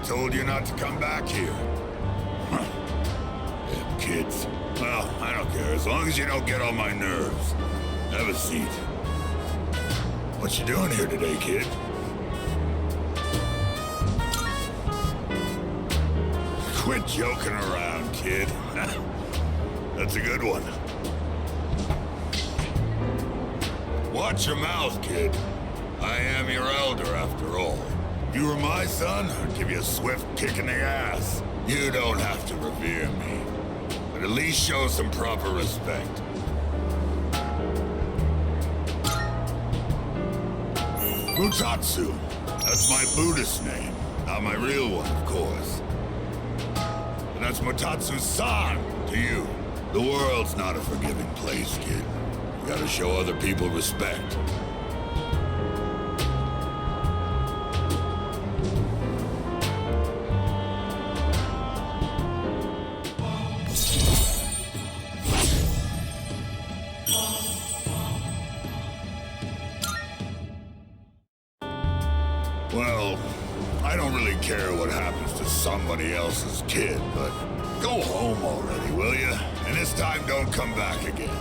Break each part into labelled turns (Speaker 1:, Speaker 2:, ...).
Speaker 1: told you not to come back here. Damn kids. Well, I don't care, as long as you don't get on my nerves. Have a seat. What you doing here today, kid? Quit joking around, kid. That's a good one. Watch your mouth, kid. I am your elder, after all. If you were my son, I'd give you a swift kick in the ass. You don't have to revere me, but at least show some proper respect. Mutatsu. That's my Buddhist name. Not my real one, of course. And that's Mutatsu-san to you. The world's not a forgiving place, kid. You gotta show other people respect. Well, I don't really care what happens to somebody else's kid, but go home already, will you? And this time don't come back again.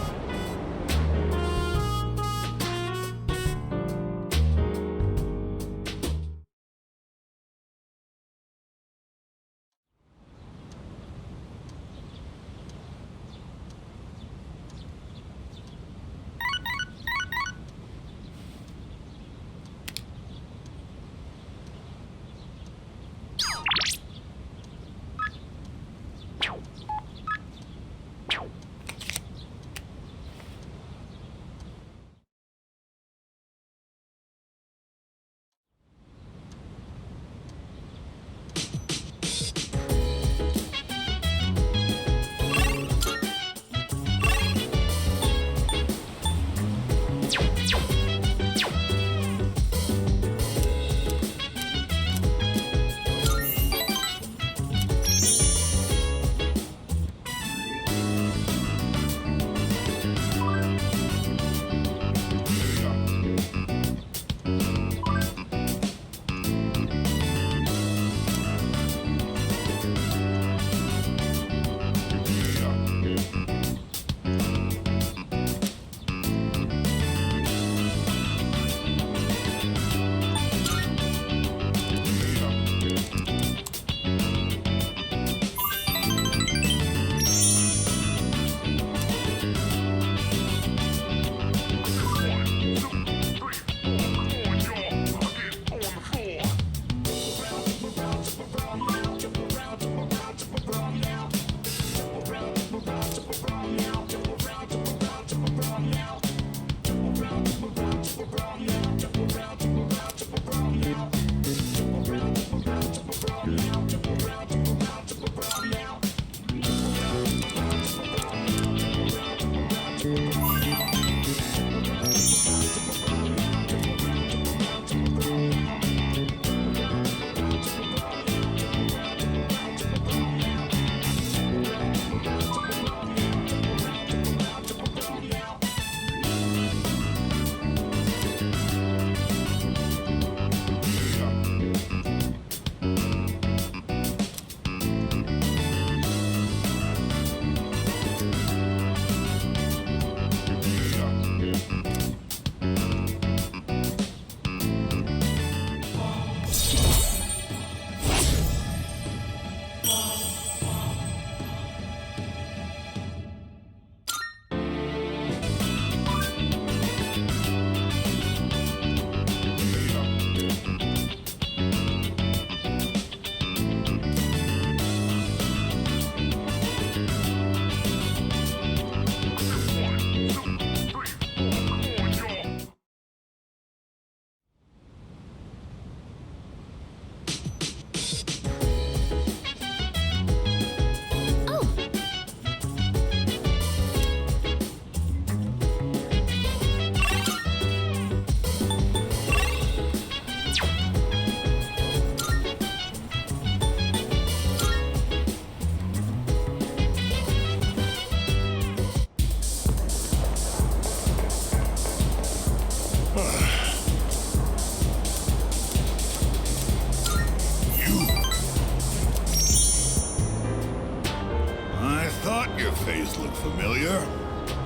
Speaker 1: face look familiar?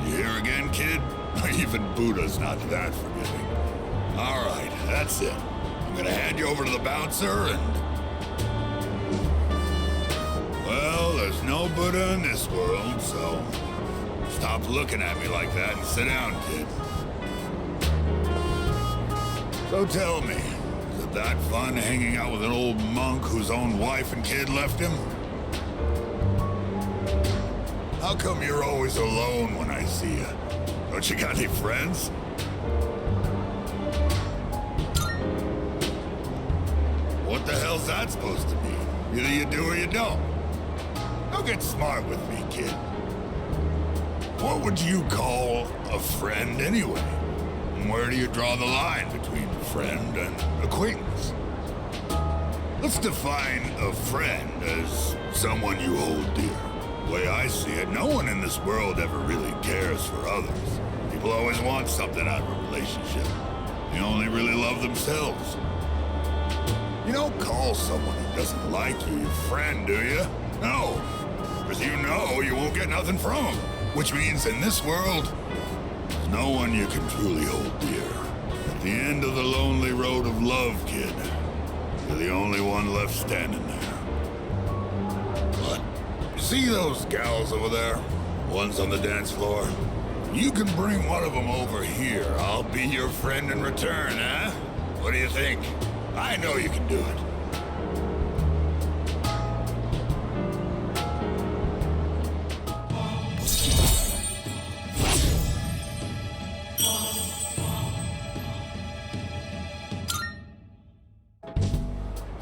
Speaker 1: You here again, kid? Even Buddha's not that forgiving. Alright, that's it. I'm gonna hand you over to the bouncer and... Well, there's no Buddha in this world, so... Stop looking at me like that and sit down, kid. So tell me, is it that fun hanging out with an old monk whose own wife and kid left him? How come you're always alone when I see you? Don't you got any friends? What the hell's that supposed to mean? Either you do or you don't. Don't get smart with me, kid. What would you call a friend anyway? And where do you draw the line between friend and acquaintance? Let's define a friend as someone you hold dear. The way I see it, no one in this world ever really cares for others. People always want something out of a relationship. They only really love themselves. You don't call someone who doesn't like you your friend, do you? No, because you know you won't get nothing from them. Which means in this world, there's no one you can truly hold dear. At the end of the lonely road of love, kid, you're the only one left standing there. But, you see those gals over there? Ones on the dance floor? You can bring one of them over here. I'll be your friend in return, huh? What do you think? I know you can do it.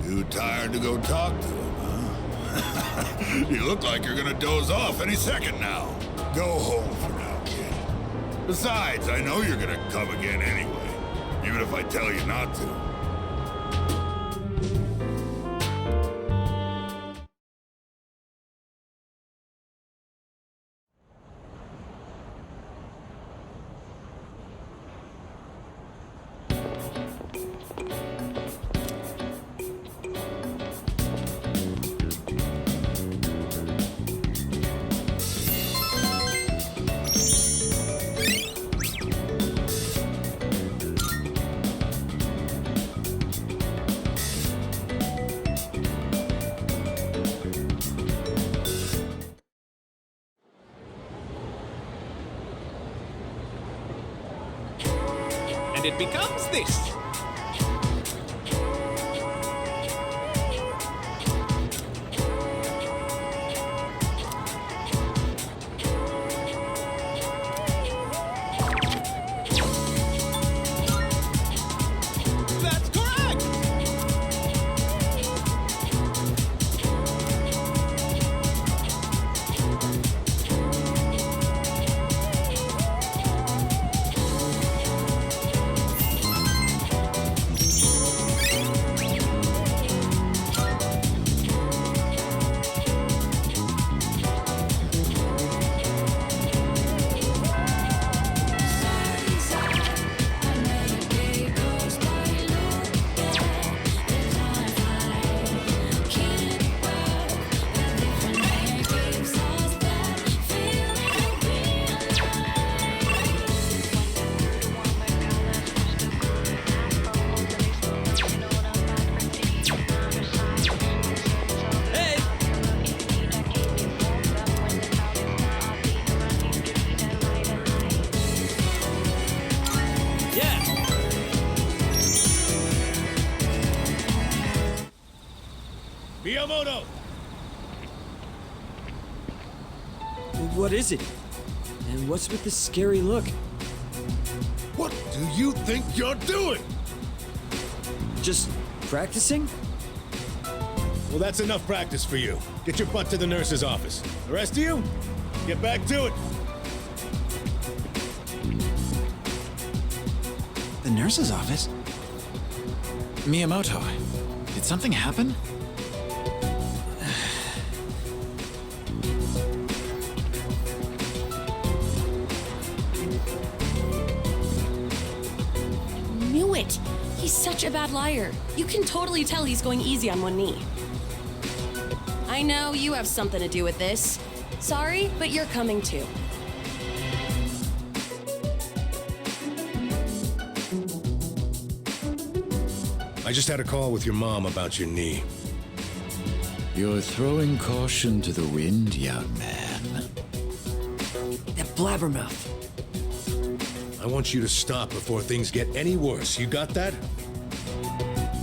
Speaker 1: Too tired to go talk to him, huh? You look like you're gonna doze off any second now. Go home for now, kid. Besides, I know you're gonna come again anyway, even if I tell you not to.
Speaker 2: And it becomes this. That's correct!
Speaker 3: Miyamoto!
Speaker 4: What is it? And what's with this scary look?
Speaker 3: What do you think you're doing?
Speaker 4: Just practicing?
Speaker 3: Well, that's enough practice for you. Get your butt to the nurse's office. The rest of you, get back to it.
Speaker 2: The nurse's office? Miyamoto, did something happen?
Speaker 5: Knew it! He's such a bad liar. You can totally tell he's going easy on one knee. I know you have something to do with this. Sorry, but you're coming too.
Speaker 3: I just had a call with your mom about your knee.
Speaker 2: You're throwing caution to the wind, young man.
Speaker 4: That blabbermouth.
Speaker 3: I want you to stop before things get any worse. You got that?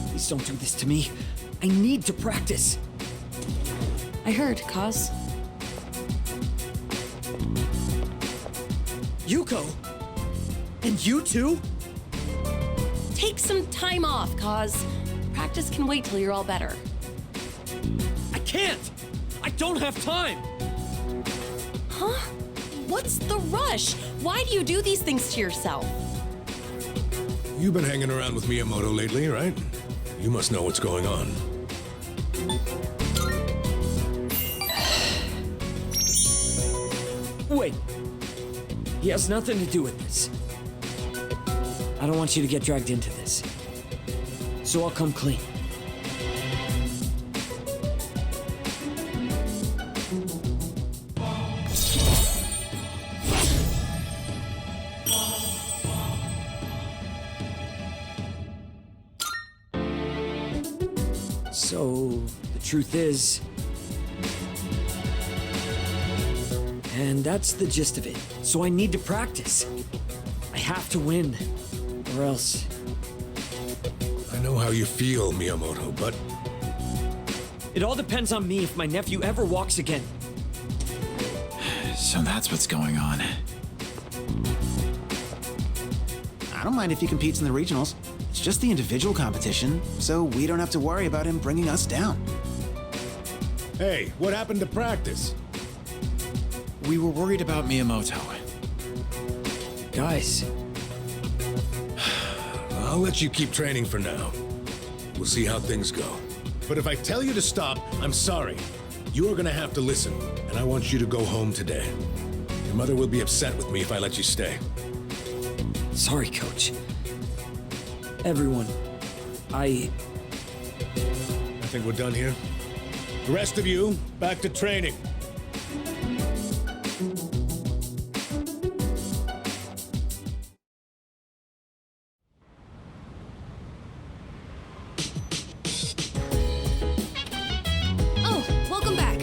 Speaker 4: Please don't do this to me. I need to practice.
Speaker 5: I heard, Kaz.
Speaker 4: Yuko? And you too?
Speaker 5: Take some time off, Kaz. Practice can wait till you're all better.
Speaker 4: I can't! I don't have time!
Speaker 5: Huh? What's the rush? Why do you do these things to yourself?
Speaker 3: You've been hanging around with Miyamoto lately, right? You must know what's going on.
Speaker 4: Wait. He has nothing to do with this. I don't want you to get dragged into this. So I'll come clean. So, the truth is... And that's the gist of it. So I need to practice. I have to win. Or else...
Speaker 3: I know how you feel, Miyamoto, but
Speaker 4: It all depends on me if my nephew ever walks again.
Speaker 2: So that's what's going on. I don't mind if he competes in the regionals. It's just the individual competition, so we don't have to worry about him bringing us down.
Speaker 3: hey, what happened to practice?
Speaker 2: We were worried about Miyamoto.
Speaker 4: Guys,
Speaker 3: I'll let you keep training for now. We'll see how things go. But if I tell you to stop, I'm sorry. You are gonna have to listen, and I want you to go home today. Your mother will be upset with me if I let you stay.
Speaker 4: sorry, Coach. Everyone,
Speaker 3: I think we're done here. The rest of you, back to training.
Speaker 5: Oh, welcome back.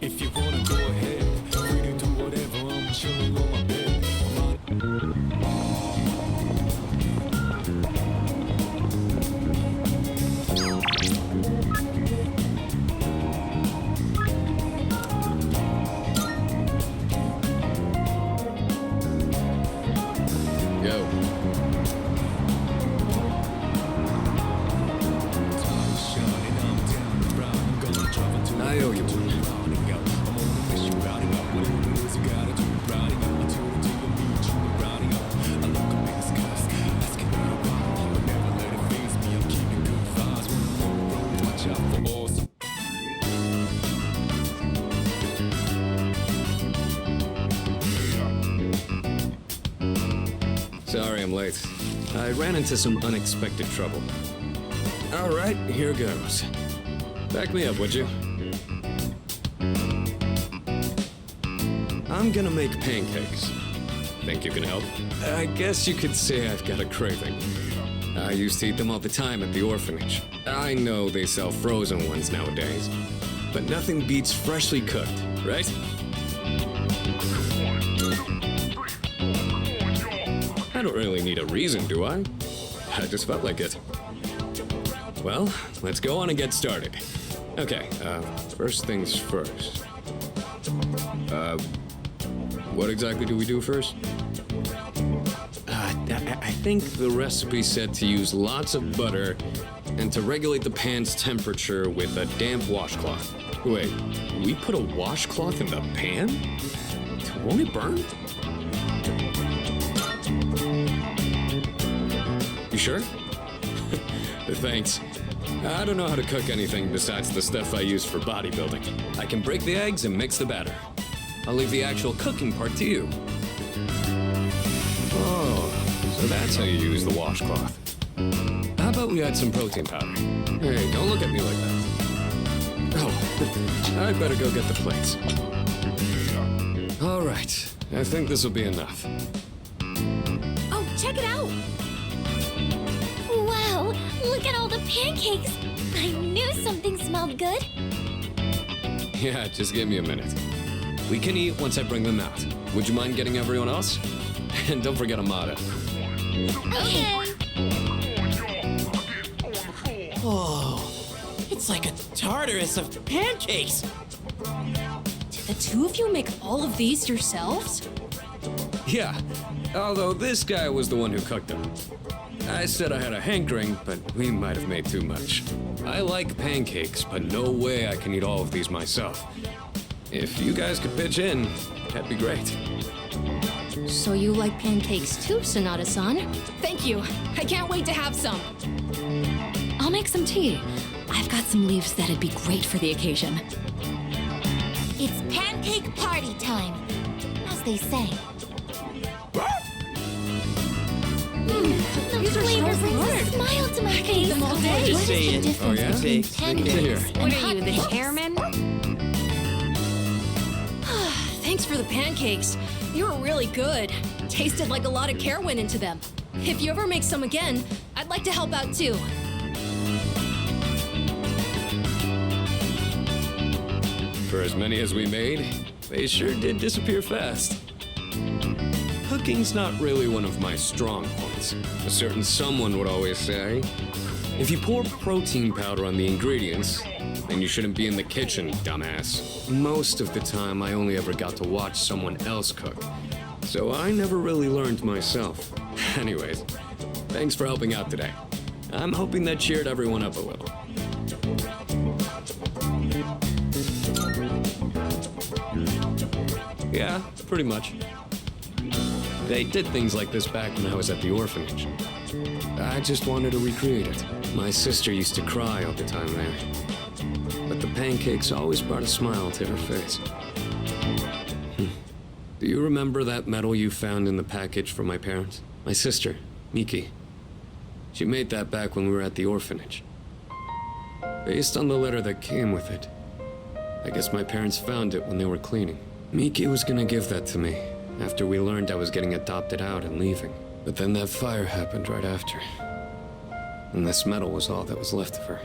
Speaker 6: If you wanna go ahead, free to do whatever. I'm chilling on my bed.
Speaker 2: Yo. I owe you one.
Speaker 7: Sorry I'm late. I ran into some unexpected trouble. All right, here goes. Back me up, would you? I'm gonna make pancakes. Think you can help? I guess you could say I've got a craving. I used to eat them all the time at the orphanage. I know they sell frozen ones nowadays, but nothing beats freshly cooked, right? I don't really need a reason, do I? I just felt like it. Well, let's go on and get started. Okay, first things first. What exactly do we do first? I think the recipe said to use lots of butter and to regulate the pan's temperature with a damp washcloth. Wait, we put a washcloth in the pan? Won't it burn? You sure? Thanks. I don't know how to cook anything besides the stuff I use for bodybuilding. I can break the eggs and mix the batter. I'll leave the actual cooking part to you. Oh, so that's how you use the washcloth. How about we add some protein powder? Hey, don't look at me like that. Oh, I'd better go get the plates. All right, I think this will be enough.
Speaker 5: Oh, check it out!
Speaker 8: Wow, look at all the pancakes. I knew something smelled good.
Speaker 7: Yeah, just give me a minute. We can eat once I bring them out. Would you mind getting everyone else? And don't forget Amada.
Speaker 8: Okay.
Speaker 2: Oh, it's like a Tartarus of pancakes.
Speaker 5: Did the two of you make all of these yourselves?
Speaker 7: Yeah, although this guy was the one who cooked them. I said I had a hankering, but we might have made too much. I like pancakes, but no way I can eat all of these myself. If you guys could pitch in, that'd be great.
Speaker 5: So you like pancakes too, Sonata-san? Thank you. I can't wait to have some. I'll make some tea. I've got some leaves that'd be great for the occasion.
Speaker 8: It's pancake party time, as they say. The
Speaker 5: These are
Speaker 8: flavor
Speaker 5: so
Speaker 8: brings
Speaker 5: good.
Speaker 8: a smile to my
Speaker 5: I could
Speaker 8: face.
Speaker 5: eat them all day.
Speaker 8: What is the difference
Speaker 7: Oh, yeah?
Speaker 8: between
Speaker 7: Here.
Speaker 8: pancakes and
Speaker 5: What are
Speaker 8: hot
Speaker 5: you, the
Speaker 8: cakes?
Speaker 5: chairman? Thanks for the pancakes. They were really good. Tasted like a lot of care went into them. If you ever make some again, I'd like to help out too.
Speaker 7: For as many as we made, they sure did disappear fast. Cooking's not really one of my strong points. A certain someone would always say, if you pour protein powder on the ingredients, then you shouldn't be in the kitchen, dumbass. Most of the time, I only ever got to watch someone else cook, so I never really learned myself. Anyways, thanks for helping out today. I'm hoping that cheered everyone up a little. Yeah, pretty much. They did things like this back when I was at the orphanage. I just wanted to recreate it. My sister used to cry all the time there. But the pancakes always brought a smile to her face. Do you remember that medal you found in the package from my parents? My sister, Miki. She made that back when we were at the orphanage. Based on the letter that came with it. I guess my parents found it when they were cleaning. Miki was gonna give that to me after we learned I was getting adopted out and leaving. But then that fire happened right after. And this medal was all that was left of her.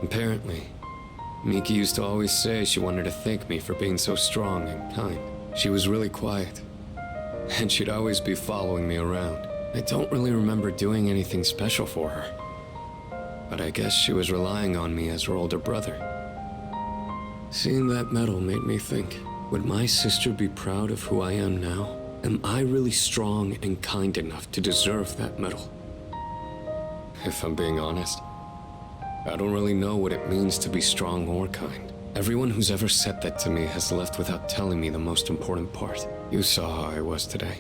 Speaker 7: Apparently, Miki used to always say she wanted to thank me for being so strong and kind. She was really quiet, and she'd always be following me around. I don't really remember doing anything special for her, but I guess she was relying on me as her older brother. Seeing that medal made me think, would my sister be proud of who I am now? Am I really strong and kind enough to deserve that medal? If I'm being honest, I don't really know what it means to be strong or kind. Everyone who's ever said that to me has left without telling me the most important part. You saw how I was today.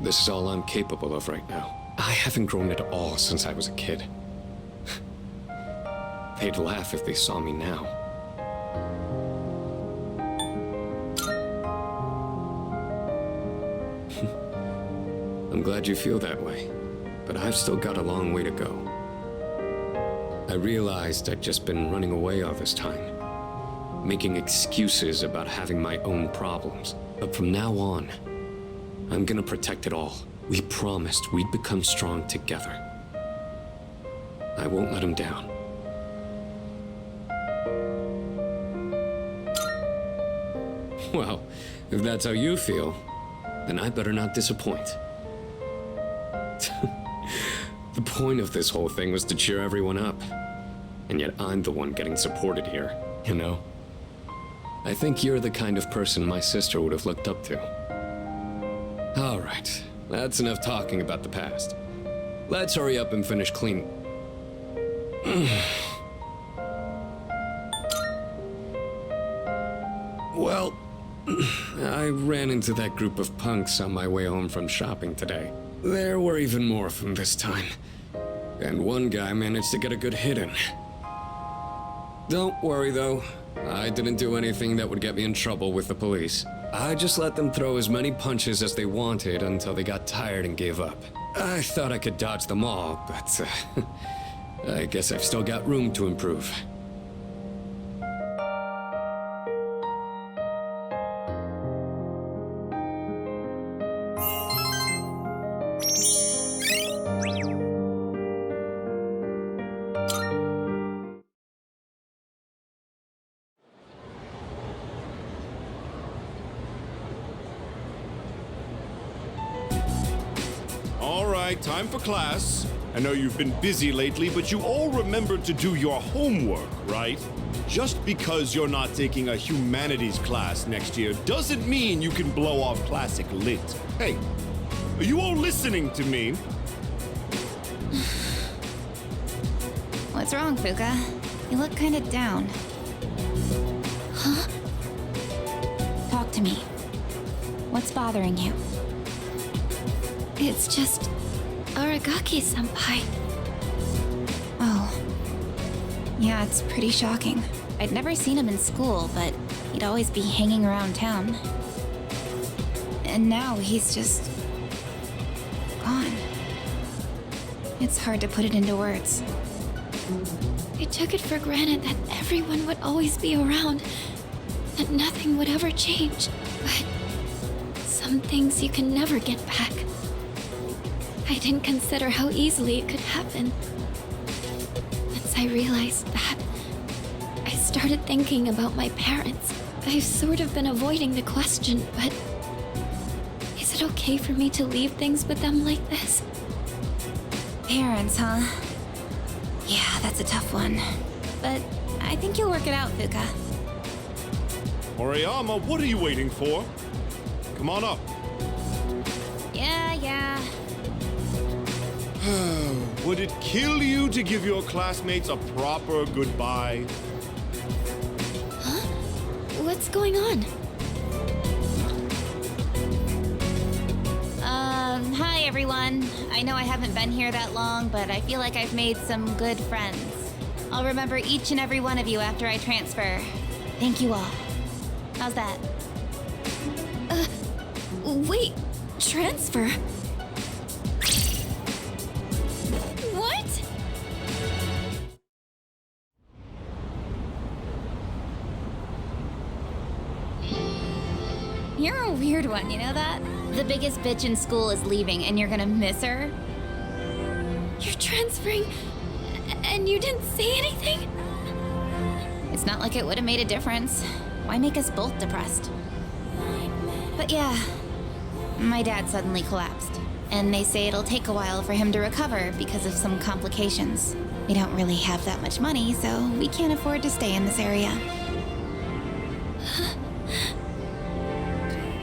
Speaker 7: This is all I'm capable of right now. I haven't grown at all since I was a kid. They'd laugh if they saw me now. I'm glad you feel that way, but I've still got a long way to go. I realized I'd just been running away all this time, making excuses about having my own problems. But from now on, I'm gonna protect it all. We promised we'd become strong together. I won't let him down. Well, if that's how you feel, then I better not disappoint. The point of this whole thing was to cheer everyone up. And yet I'm the one getting supported here, you know? I think you're the kind of person my sister would have looked up to. All right, that's enough talking about the past. Let's hurry up and finish cleaning. Well, I ran into that group of punks on my way home from shopping today. There were even more of them this time. And one guy managed to get a good hit in. Don't worry though, I didn't do anything that would get me in trouble with the police. I just let them throw as many punches as they wanted until they got tired and gave up. I thought I could dodge them all, but I guess I've still got room to improve.
Speaker 9: All right, time for class. I know you've been busy lately, but you all remembered to do your homework, right? Just because you're not taking a humanities class next year doesn't mean you can blow off classic lit. Hey, are you all listening to me?
Speaker 10: What's wrong, Fuuka? You look kind of down.
Speaker 5: Huh?
Speaker 10: Talk to me. What's bothering you?
Speaker 5: It's just Aragaki-senpai.
Speaker 10: Oh. Yeah, it's pretty shocking. I'd never seen him in school, but he'd always be hanging around town. And now he's just... gone. It's hard to put it into words.
Speaker 5: I took it for granted that everyone would always be around, that nothing would ever change. But some things you can never get back. I didn't consider how easily it could happen. Once I realized that, I started thinking about my parents. I've sort of been avoiding the question, but is it okay for me to leave things with them like this?
Speaker 10: Parents, huh? Yeah, that's a tough one. But I think you'll work it out, Fuuka.
Speaker 9: Moriyama, what are you waiting for? Come on up.
Speaker 10: Yeah.
Speaker 9: Would it kill you to give your classmates a proper goodbye?
Speaker 5: Huh? What's going on?
Speaker 10: Hi everyone. I know I haven't been here that long, but I feel like I've made some good friends. I'll remember each and every one of you after I transfer. Thank you all. How's that?
Speaker 5: Wait, transfer? What?
Speaker 10: You're a weird one, you know that? The biggest bitch in school is leaving and you're gonna miss her?
Speaker 5: You're transferring, and you didn't say anything?
Speaker 10: It's not like it would have made a difference. Why make us both depressed? But yeah, my dad suddenly collapsed. And they say it'll take a while for him to recover because of some complications. We don't really have that much money, so we can't afford to stay in this area.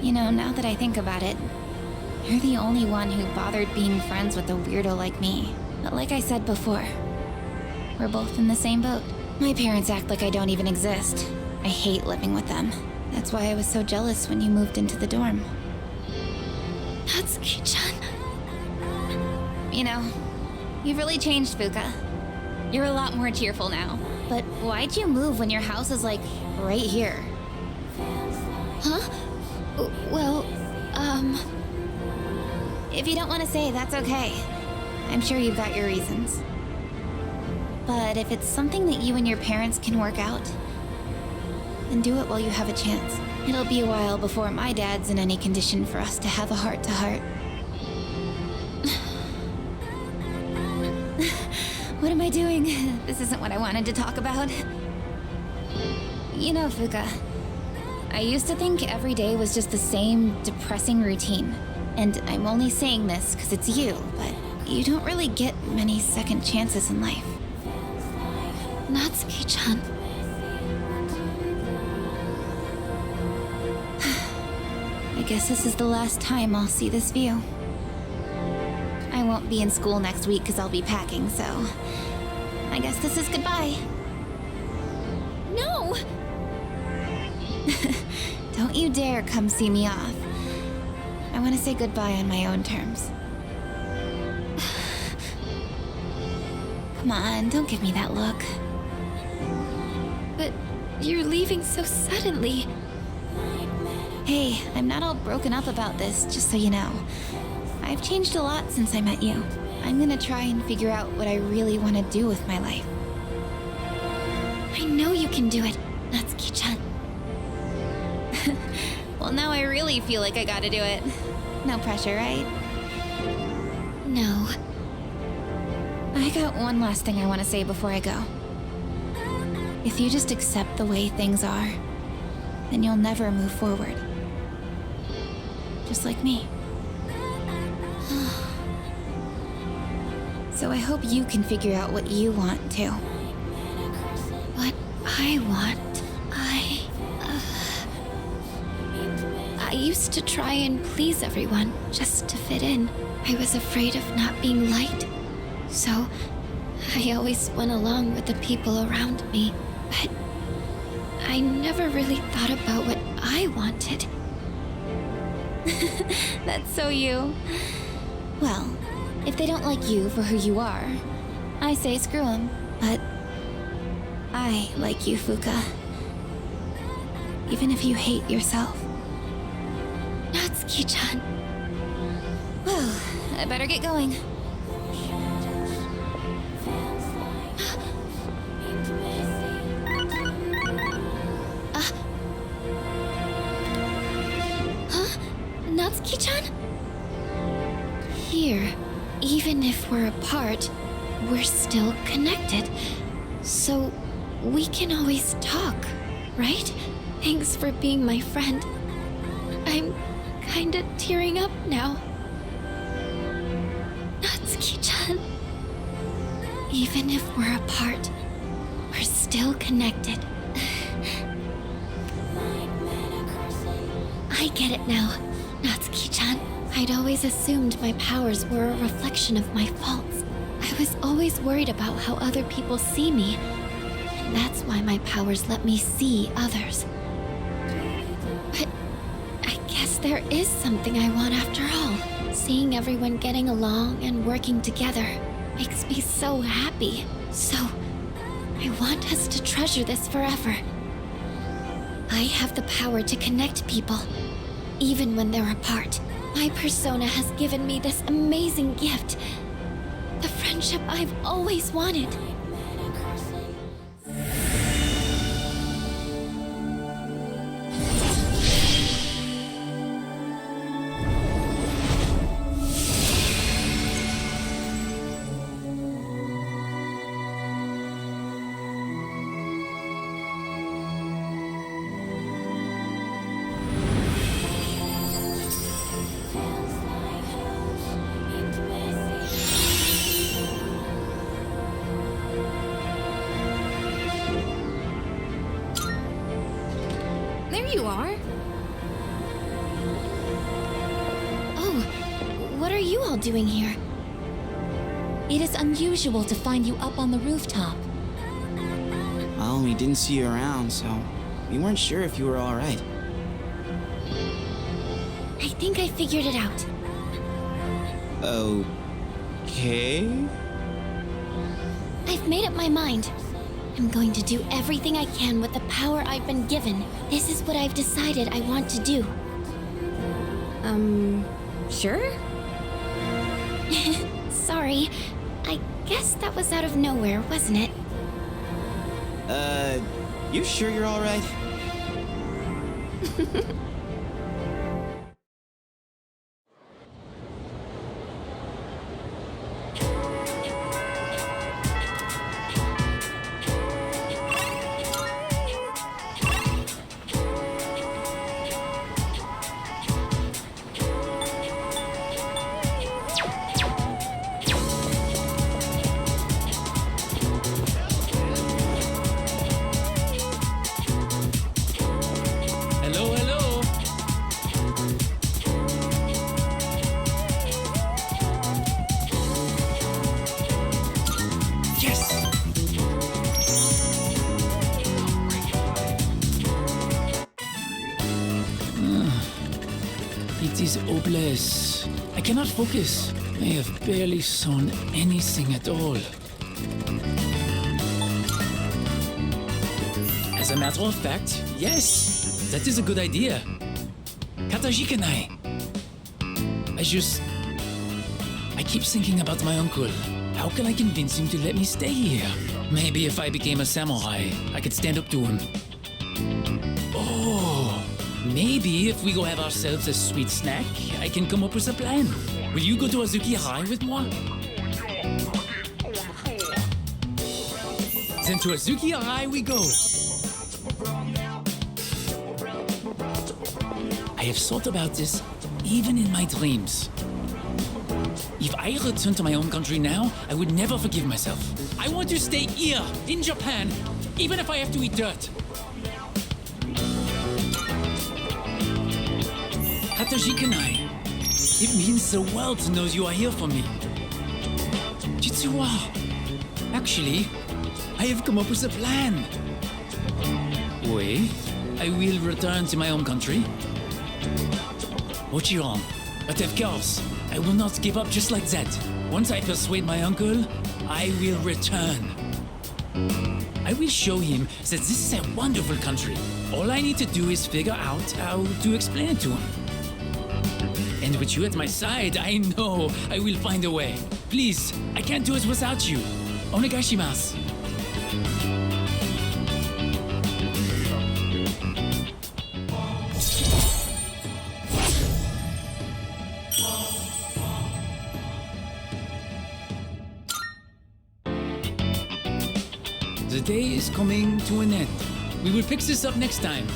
Speaker 10: You know, now that I think about it, you're the only one who bothered being friends with a weirdo like me. But like I said before, we're both in the same boat. My parents act like I don't even exist. I hate living with them. That's why I was so jealous when you moved into the dorm.
Speaker 5: Natsuki-chan.
Speaker 10: You know, you've really changed, Fuuka. You're a lot more cheerful now. But why'd you move when your house is, like, right here?
Speaker 5: Huh? Well,
Speaker 10: If you don't want to say, that's okay. I'm sure you've got your reasons. But if it's something that you and your parents can work out, then do it while you have a chance. It'll be a while before my dad's in any condition for us to have a heart-to-heart. What am I doing? This isn't what I wanted to talk about. You know, Fuuka, I used to think every day was just the same depressing routine. And I'm only saying this because it's you, but you don't really get many second chances in life.
Speaker 5: Natsuki-chan.
Speaker 10: I guess this is the last time I'll see this view. I won't be in school next week because I'll be packing, so I guess this is goodbye.
Speaker 5: No!
Speaker 10: Don't Don't you dare come see me off. I want to say goodbye on my own terms. Come on, don't give me that look.
Speaker 5: But you're leaving so suddenly.
Speaker 10: Hey, I'm not all broken up about this, just so you know. I've changed a lot since I met you. I'm gonna try and figure out what I really want to do with my life.
Speaker 5: I know you can do it, Natsuki-chan.
Speaker 10: Well, now I really feel like I gotta do it. No pressure, right?
Speaker 5: No.
Speaker 10: I got one last thing I want to say before I go. If you just accept the way things are, then you'll never move forward. Just like me. So I hope you can figure out what you want too.
Speaker 5: What I want, I used to try and please everyone just to fit in. I was afraid of not being liked. So I always went along with the people around me. But I never really thought about what I wanted.
Speaker 10: That's so you. Well, if they don't like you for who you are, I say screw them. But I like you, Fuuka. Even if you hate yourself.
Speaker 5: Natsuki-chan.
Speaker 10: Well, I better get going.
Speaker 5: Natsuki-chan? Here, even if we're apart, we're still connected. So we can always talk, right? Thanks for being my friend. I'm kinda tearing up now. Natsuki-chan. Even if we're apart, we're still connected. I get it now, Natsuki-chan. I'd always assumed my powers were a reflection of my faults. I was always worried about how other people see me. And that's why my powers let me see others. But I guess there is something I want after all. Seeing everyone getting along and working together makes me so happy. So, I want us to treasure this forever. I have the power to connect people, even when they're apart. My persona has given me this amazing gift. The friendship I've always wanted.
Speaker 10: There you are.
Speaker 5: Oh, what are you all doing here?
Speaker 8: It is unusual to find you up on the rooftop.
Speaker 2: Well, we didn't see you around, so we weren't sure if you were all right.
Speaker 5: I think I figured it out.
Speaker 2: Okay?
Speaker 5: I've made up my mind. I'm going to do everything I can with the power I've been given. This is what I've decided I want to do.
Speaker 10: Sure?
Speaker 5: Sorry. I guess that was out of nowhere, wasn't it?
Speaker 2: You sure you're all right?
Speaker 6: Hello, hello.
Speaker 11: is hopeless. I cannot focus. I have barely sewn anything at all. As a matter of fact, yes, that is a good idea. Katajikanai. I keep thinking about my uncle. How can I convince him to let me stay here? Maybe if I became a samurai, I could stand up to him. Oh, maybe if we go have ourselves a sweet snack, I can come up with a plan. Will you go to Azuki High with moi? Then to Azuki High we go. I have thought about this even in my dreams. If I return to my home country now, I would never forgive myself. I want to stay here, in Japan, even if I have to eat dirt. Hatajikanai. It means the world knows you are here for me. Jitsuwa. Actually, I have come up with a plan. Wait, I will return to my home country. Ochiron, but of course, I will not give up just like that. Once I persuade my uncle, I will return. I will show him that this is a wonderful country. All I need to do is figure out how to explain it to him. And with you at my side, I know I will find a way. Please, I can't do it without you. Onegaishimasu. The day is coming to an end. We will pick this up next time.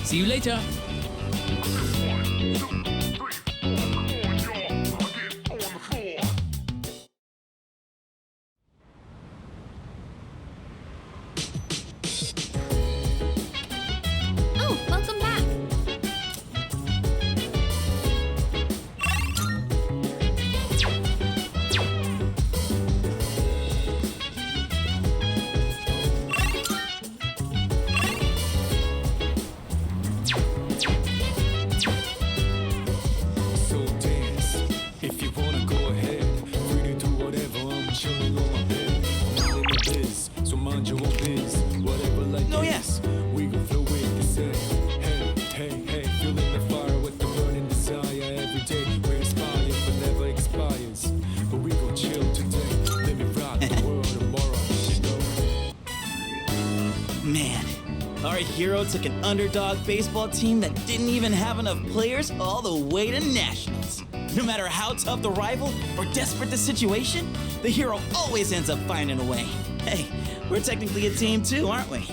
Speaker 11: See you later.
Speaker 5: Oh, welcome back.
Speaker 6: So dance. If you wanna go ahead, free to do whatever. I'm chilling on my bed. I'm all in my biz, so mind your own biz. Whatever like
Speaker 2: Oh,
Speaker 6: this,
Speaker 2: yes.
Speaker 6: we gon' flow with this. Hey, hey, hey, feeling the fire with the burning desire every day. We're inspired, but never expires. But we gon' chill today. Let me rock the world tomorrow. You know?
Speaker 12: Man, our hero took an underdog baseball team that didn't even have enough players all the way to nationals. No matter how tough the rival or desperate the situation, the hero always ends up finding a way. Hey, we're technically a team too, aren't we?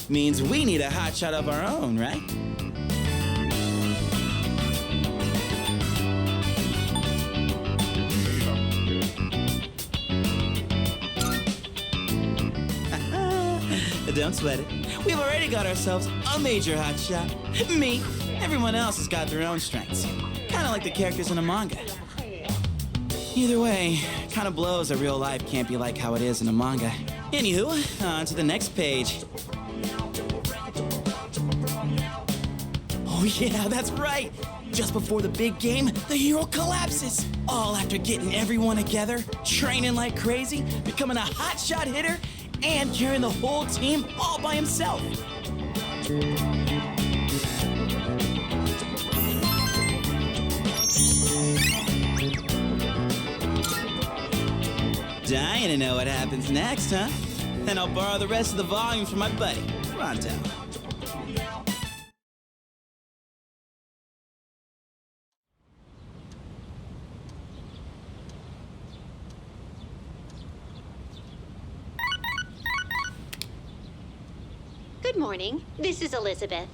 Speaker 12: Means we need a hotshot of our own, right? Don't sweat it. We've already got ourselves a major hotshot. Me. Everyone else has got their own strengths. Kind of like the characters in a manga. Either way, kind of blows that real life can't be like how it is in a manga. Anywho, on to the next page. Oh yeah, that's right. Just before the big game, the hero collapses. All after getting everyone together, training like crazy, becoming a hotshot hitter, and carrying the whole team all by himself. Dying to know what happens next, huh? Then I'll borrow the rest of the volumes from my buddy, Ronto.
Speaker 13: Good morning. This is Elizabeth.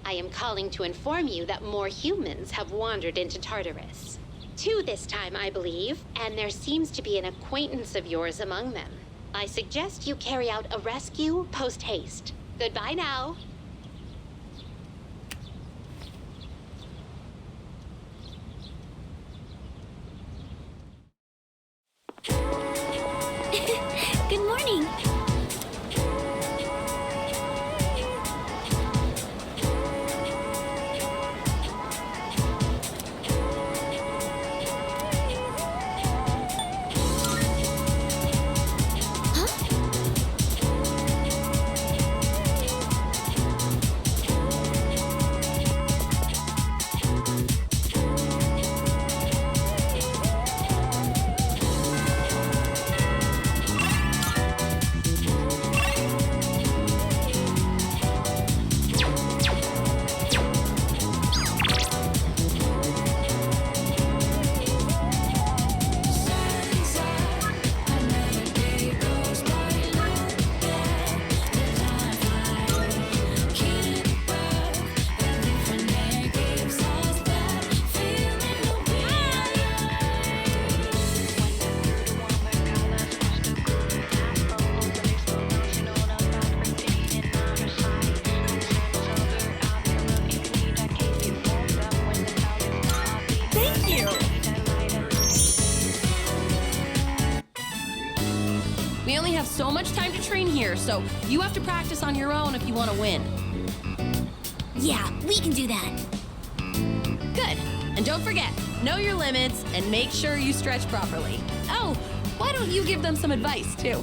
Speaker 13: I am calling to inform you that more humans have wandered into Tartarus. 2 this time, I believe, and there seems to be an acquaintance of yours among them. I suggest you carry out a rescue post-haste. Goodbye now.
Speaker 5: Good morning.
Speaker 14: have so much time to train here, so you have to practice on your own if you want to win.
Speaker 8: Yeah, we can do that.
Speaker 14: Good. And don't forget, know your limits and make sure you stretch properly. Oh, why don't you give them some advice, too?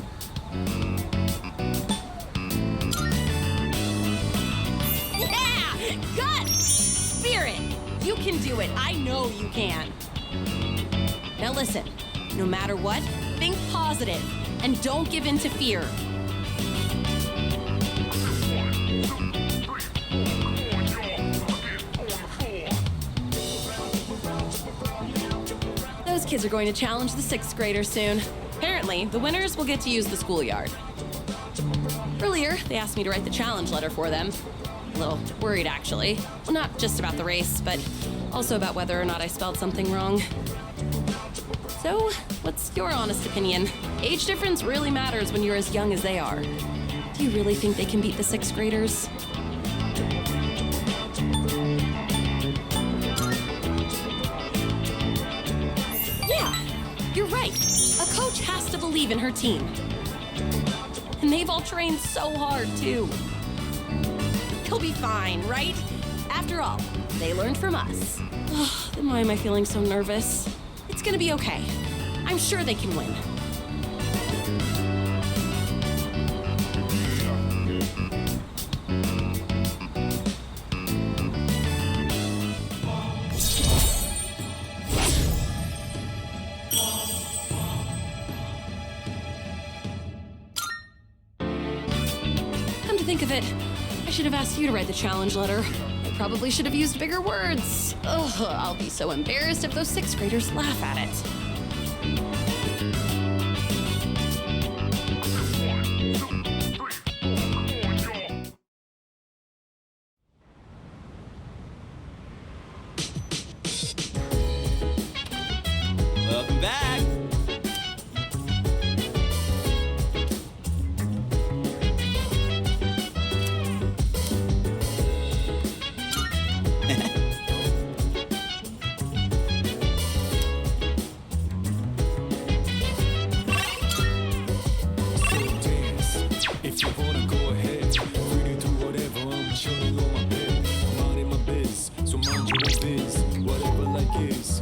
Speaker 14: Yeah! Guts! Spirit! You can do it. I know you can. Now listen, no matter what, think positive and don't give in to fear. Those kids are going to challenge the 6th graders soon. Apparently, the winners will get to use the schoolyard. Earlier, they asked me to write the challenge letter for them. A little worried, actually. Well, not just about the race, but also about whether or not I spelled something wrong. So, what's your honest opinion? Age difference really matters when you're as young as they are. Do you really think they can beat the 6th graders? Yeah, you're right. A coach has to believe in her team. And they've all trained so hard, too. They'll be fine, right? After all, they learned from us. Oh, then why am I feeling so nervous? It's gonna be okay. I'm sure they can win. Come to think of it, I should have asked you to write the challenge letter. I probably should have used bigger words. Ugh, I'll be so embarrassed if those 6th graders laugh at it.
Speaker 12: Welcome back.
Speaker 6: If you wanna go ahead, free to do whatever. I'm chilling on my bed. I'm minding my biz, so mind your own biz. Whatever life is.